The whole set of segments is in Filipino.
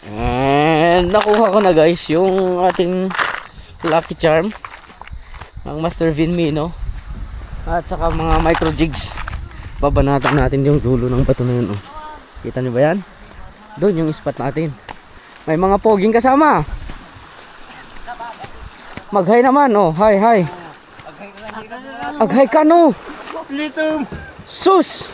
And nakuha ko na guys yung ating lucky charm ng Master Vin Mino at saka mga micro jigs. Babanatan natin yung dulo ng bato na yun. Oh. Kita nyo ba yan? Doon yung spot natin. May mga poging kasama. Mag-hi naman. Oh, hi, hi. Ag-hi ka no. Sus.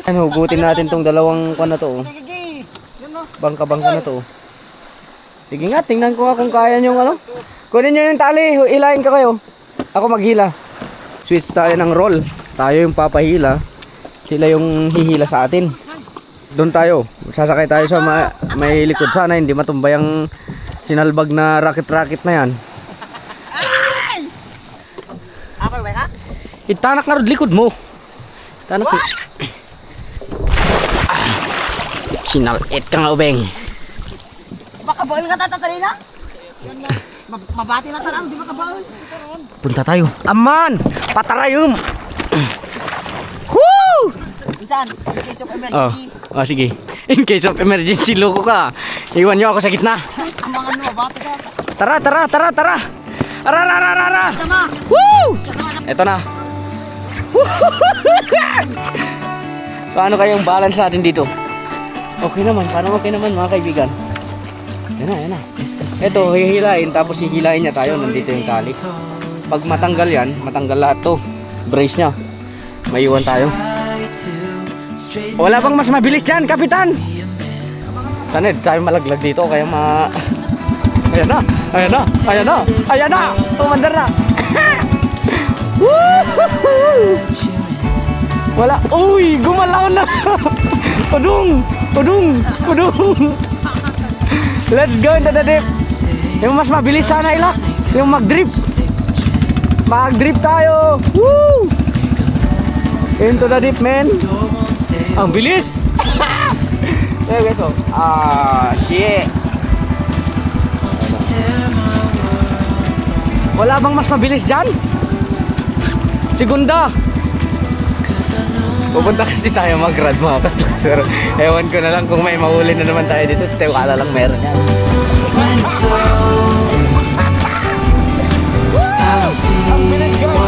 Ano, hugutin natin tong dalawang na to. Oh. Bangka-bangka na to. Sige nga, tingnan ko nga kung kaya nyo ano. Kunin nyo yung tali, hilahin ka kayo. Ako maghila. Switch tayo ng roll. Tayo yung papahila. Sila yung hihila sa atin. Doon tayo. Sasakay tayo sa may likod. Sana hindi matumbay ang sinalbag na racket-racket na yan. Ako ba ka? Itanak na rin likod mo. Itanak mo. Sinalit ka nga, ubeng. Makabaon ka tatatali na? Mabati na tarang, di makabaon. Punta tayo. Aman! Patarayom! Woo! Minsan, in case of emergency. Oh, sige. In case of emergency, loko ka. Iwan nyo ako sa gitna. Ang mga ano, bati ka. Tara, tara, tara, tara! Ararararara! Tama! Woo! Ito na. So ano kayong balance natin dito? Okay naman, parang okay naman mga kaibigan. Yan na, yan na. Ito, hihilain, tapos hihilain niya tayo. Nandito yung tali. Pag matanggal yan, matanggal lahat to. Brace niya. May iwan tayo. Wala bang mas mabilis dyan, kapitan? Sana tayo malaglag dito, kaya ayan na, ayan na, ayan na, ayan na! Tumandar na! Wala, uy, gumalaw na! Udung, udung, udung! Let's go into the dip! Yung mas mabilis sana ila, yung mag-drip! Mag-drip tayo! Woo! Into the dip, man! Ang bilis! There guys, oh. Shit! Wala bang mas mabilis dyan? Segunda! Pupunta kasi tayo mag-rad mga katusor. Ewan ko na lang kung may mahuli na naman tayo dito. Tiwala lang meron yan. Ang bilis guys!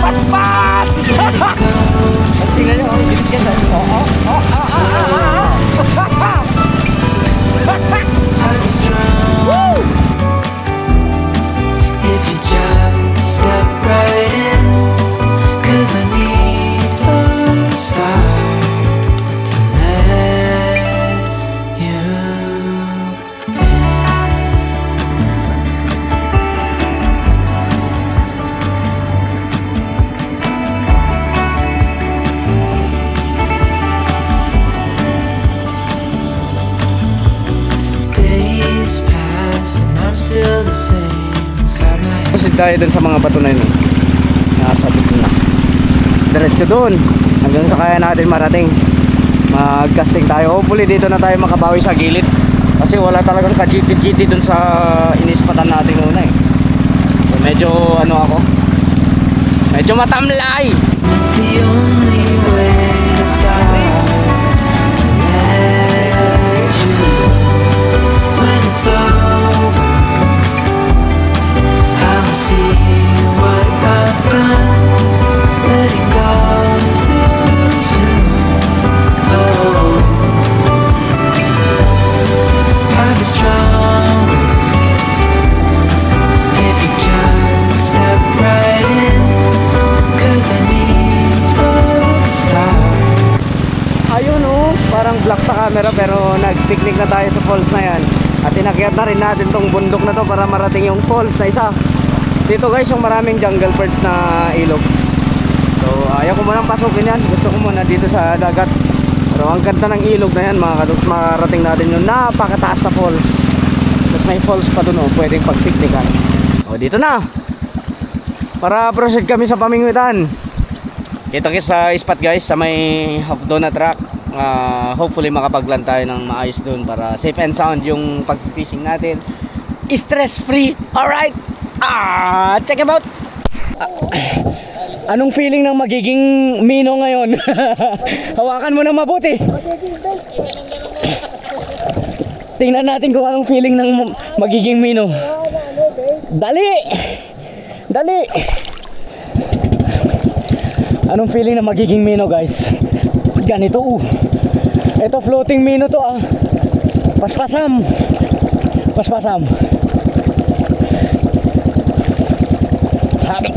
Pas-pas! Mas tingnan nyo, ang bilis yan. Woo! If you just step right in, 'cause I need a start to let you in. Days pass and I'm still the same inside my head. Kasi tayo dun sa mga bato na yun. Nasa dito na. Diretso dun. Hanggang sa kaya natin marating. Mag-casting tayo. Hopefully dito na tayo makabawi sa gilid. Kasi wala talagang ka-GT dun sa inispatan natin una eh. So, medyo ano ako. Medyo matamlay. It's the only way to start to let you when it's over. I'll see what I've done. Letting go too soon. Oh, I'll be stronger if you just step right in, 'cause I need a start. Ayun oh, parang black sa camera pero nag-picnic na tayo sa falls na yan. At inakyat na rin natin tong bundok na to para marating yung falls na isa. Dito guys yung maraming jungle birds na ilog. So ayaw ko munang pasukin yan. Gusto ko muna dito sa dagat. Pero ang ganda ng ilog na yan mga kaduks. Marating natin yung napakataas na falls. Tapos may falls pa dun oh, pwedeng pag-picnican. O dito na. Para proceed kami sa pamingwitan. Kita-kits sa spot guys sa may half donut track. Hopefully makapaglan tayo ng maayos dun para safe and sound yung pag-fishing natin. Stress free. Alright. Check them out. Anong feeling ng magiging Mino ngayon? Hawakan mo na mabuti. Tingnan natin kung anong feeling ng magiging Mino. Dali! Dali! Anong feeling ng magiging Mino, guys? Ganito, Ito floating Mino to, Paspasam. Paspasam. Habi.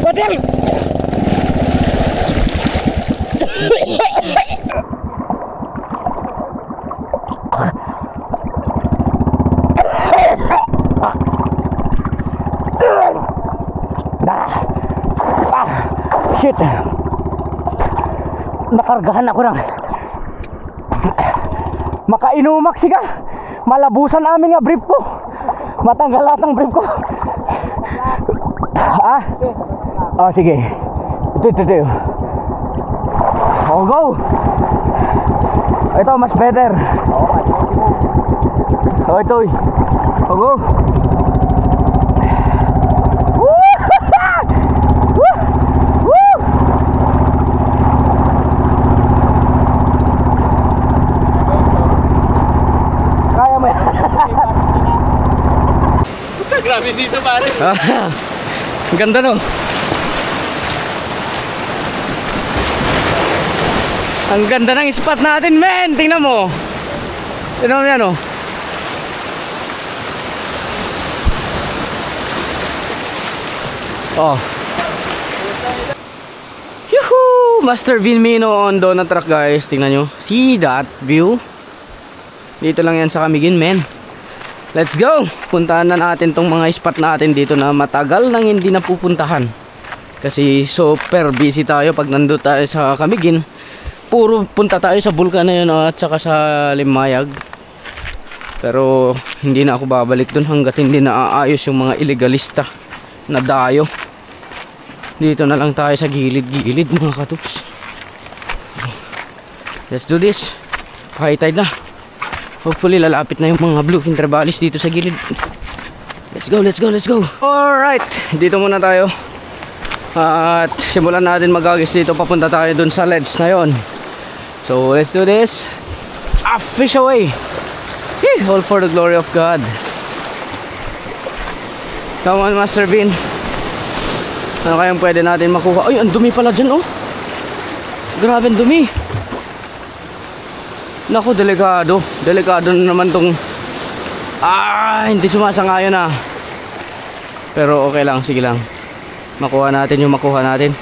Patil! Shit. Nakargahan ako ng makainumak siga. Malabusan amin nga brief ko. Matanggal lahat ng brief ko. Oh, sige. Ito. Oh, go. Ito mas better. Oh, ito. Oh, go. Grabe dito pare. Ang ganda no. Ang ganda ng spot natin, men. Tingnan mo. Tingnan mo yan, Oh. Yuhuu! Master Vinmino on Donut Truck, guys. Tingnan nyo. See that view? Dito lang yan sa Camiguin, men. Let's go! Puntahan na natin tong mga spot natin dito na matagal nang hindi napupuntahan. Kasi super busy tayo pag nandun tayo sa Camiguin. Puro punta tayo sa bulkan na yun at saka sa Limayag. Pero hindi na ako babalik dun hanggat hindi naaayos yung mga illegalista na dayo. Dito na lang tayo sa gilid-gilid, mga katuks. Let's do this. High tide na. Hopefully lalapit na yung mga bluefin trebalis dito sa gilid. Let's go, let's go, let's go. Alright, dito muna tayo. At simulan natin mag-agis dito. Papunta tayo dun sa ledge na yon. So let's do this. Fish away. All for the glory of God. Come on, Master Vin. Ano kayang pwede natin makuha? Ay, ang dumi pala dyan, Grabe ang dumi. Naku, delikado. Delikado na naman tong hindi sumasangayon na. Pero okay lang, sige lang. Makuha natin yung makuha natin.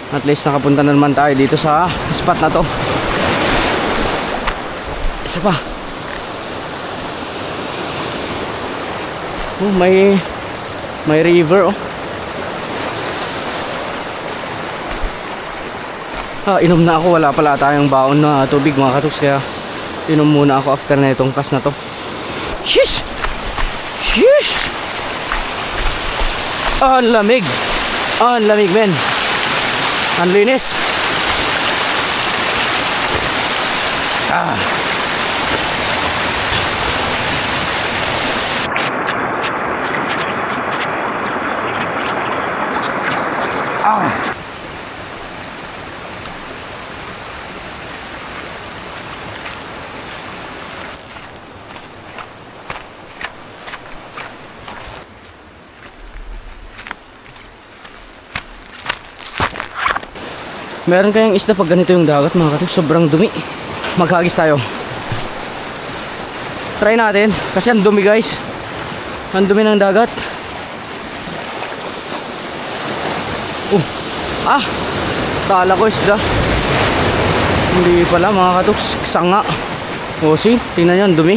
At least nakapunta na naman tayo dito sa spot na to. Isa pa. Oh, may river, inom na ako, wala pala tayong baon na tubig, mga katuks, kaya inom muna ako after na itong cast na to. Shish! Shish! Ang lamig! Ang lamig, men! Ang linis! Meron kayang isda pag ganito yung dagat, mga katuks. Sobrang dumi. Maghagis tayo. Try natin. Kasi ang dumi, guys. Ang dumi ng dagat. Kala ko isda. Hindi pala, mga katuks. Sanga. See? Tingnan nyo, ang dumi.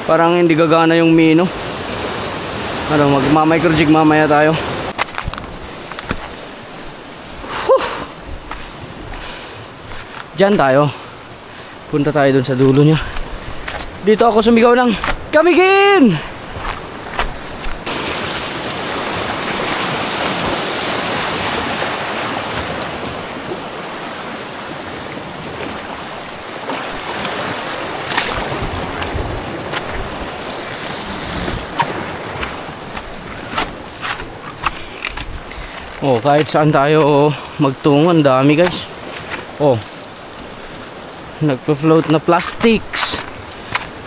Parang hindi gagana yung mino. Magmamicrojig mamaya tayo. Diyan tayo. Punta tayo dun sa dulo niya. Dito ako sumigaw ng Camiguin! Oh, kahit saan tayo magtungo, ang dami guys. Oh, nagpa-float na plastics,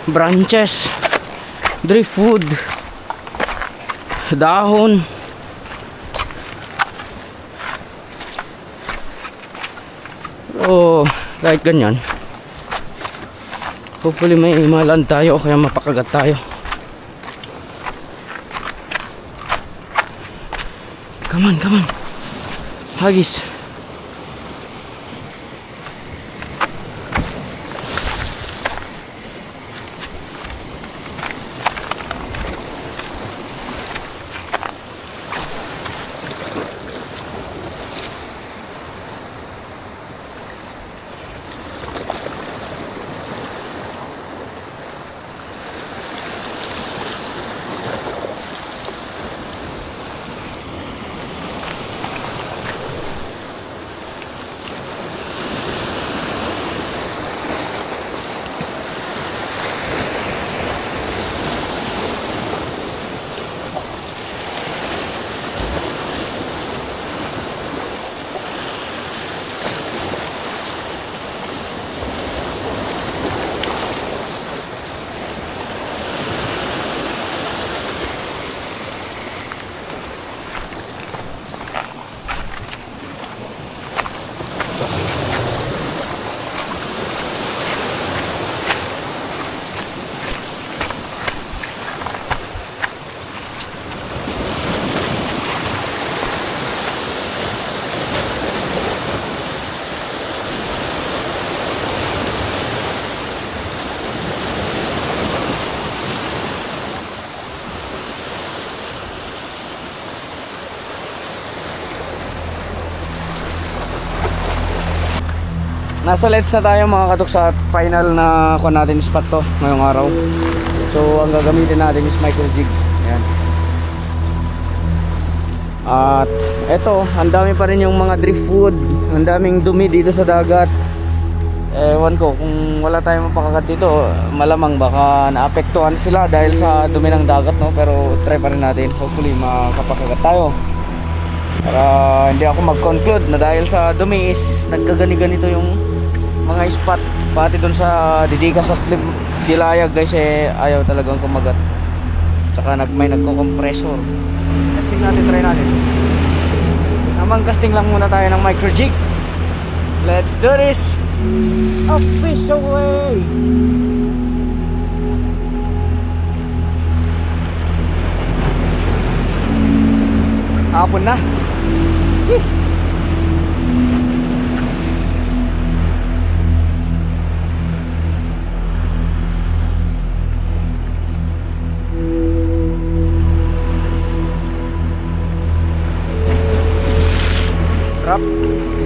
branches, driftwood, dahon. Oh, kahit ganyan, hopefully may malan tayo o kaya mapakagat tayo. Come on, come on. Hagis. Nasa Let's na tayo mga katok sa final na kuha natin spot to ngayong araw. So ang gagamitin natin is micro jig. Ayan. At eto, ang dami pa rin yung mga driftwood. Ang daming dumi dito sa dagat. Ewan ko, kung wala tayong mapakagat dito, malamang baka naapektuhan sila dahil sa dumi ng dagat, no? Pero try pa rin natin. Hopefully makapakagat tayo. Para hindi ako mag-conclude na dahil sa dumi is nagkagani-ganito yung mga spot. Pati dun sa Didikas at Dilayag guys, ayaw talagang kumagat. Tsaka may nagko-compressor. Casting natin, try natin. Namang casting lang muna tayo ng micro jig. Let's do this. A fish away. Hapon na. Drop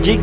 jig.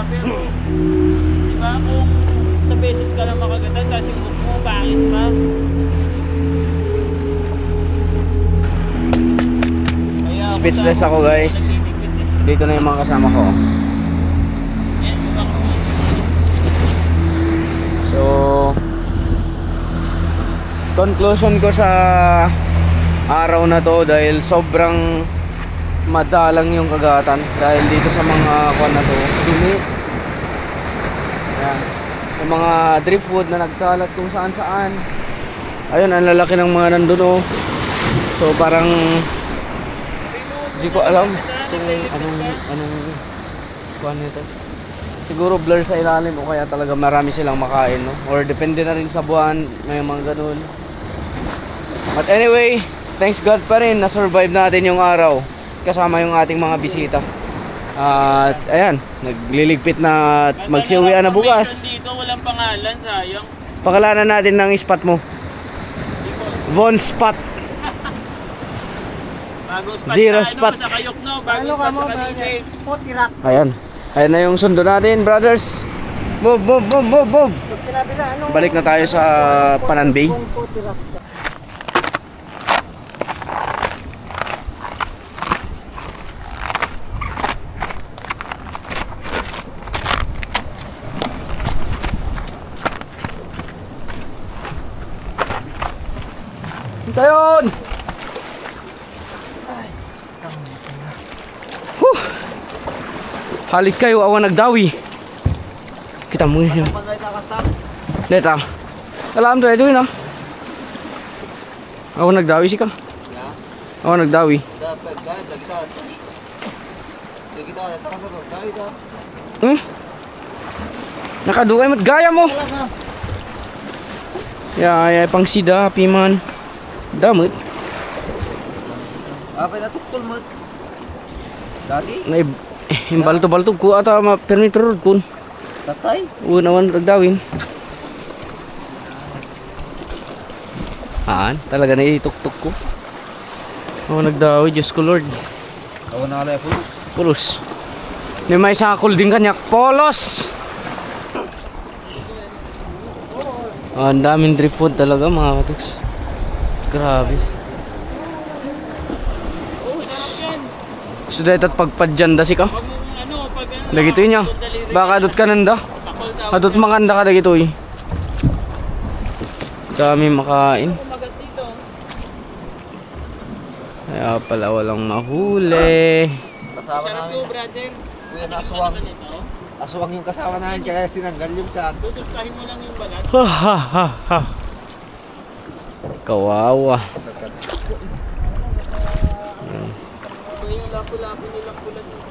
Pero, di ba, kung sa beses ka lang makagatan, kasi hook mo, pangit pa. Kaya, Speechless ako guys. Dito na yung mga kasama ko. So conclusion ko sa araw na to dahil sobrang madalang yung kagatan dahil dito sa mga kuwan na to dumi. Ayan. Yung mga driftwood na nagkalat kung saan saan. Ayun, ang lalaki ng mga nandun oh. So parang di ko alam kung anong kuwan nito. Siguro blur sa ilalim o kaya talaga marami silang makain, no? Or depende na rin sa buwan, may mga ganun. But anyway, thanks God pa rin na-survive natin yung araw kasama yung ating mga bisita. At ayan, nagliligpit na at magsiuwian na bukas. Dito walang pangalan, sayang. Pakalanan natin ng spot mo. Von Spot. Bagong spot Zero sa, spot. Sa Kayukno, bagong spot sa Kalilig. Potirak. Ayan. Ayan na yung sundo natin, brothers. Move, move, move, move, move. Pag sinabi na, anong... Balik na tayo sa Panan Bay. Potirak. Tayon! Halik kayo, awan nagdawi. Kita mo yun. Pagay sa kastam. Deta. Alam to, ito yun ah. Awan nagdawi si ka. Ya. Awan nagdawi. Dapat gaya kita. Kita taka sa dawi ta. Nakadukay mo't gaya mo. Ya, pang sida, piman. Damot. Apa na tukol mo? Dati? Balto-balto ko ata ma-permit road kun. Tatay? Unawan nagdawin. Talaga na ituktok ko. Nagdawi, Diyos ko Lord. Kawan na alay pulos. Pulos. May may sakol din kanyak. Polos! Ang daming driftwood talaga mga katuks. Grabe. Oh, sarap yan. So dahil at pagpadyan da si ka. Pag pag Dagito niya. Baka adot ka nanda. takol daw. Adot makanda ka dagito eh. Dami makain. Kumagat dito. Kaya pala walang mahuli. Kasama Sarap namin. to, brother. Kuya na aswang. Aswang yung kasama namin kaya tinanggal yung chan. Tutustahin mo lang yung balat. Ha ha ha ha. Kawawa. Yung lapo-lapo nilang pula dito.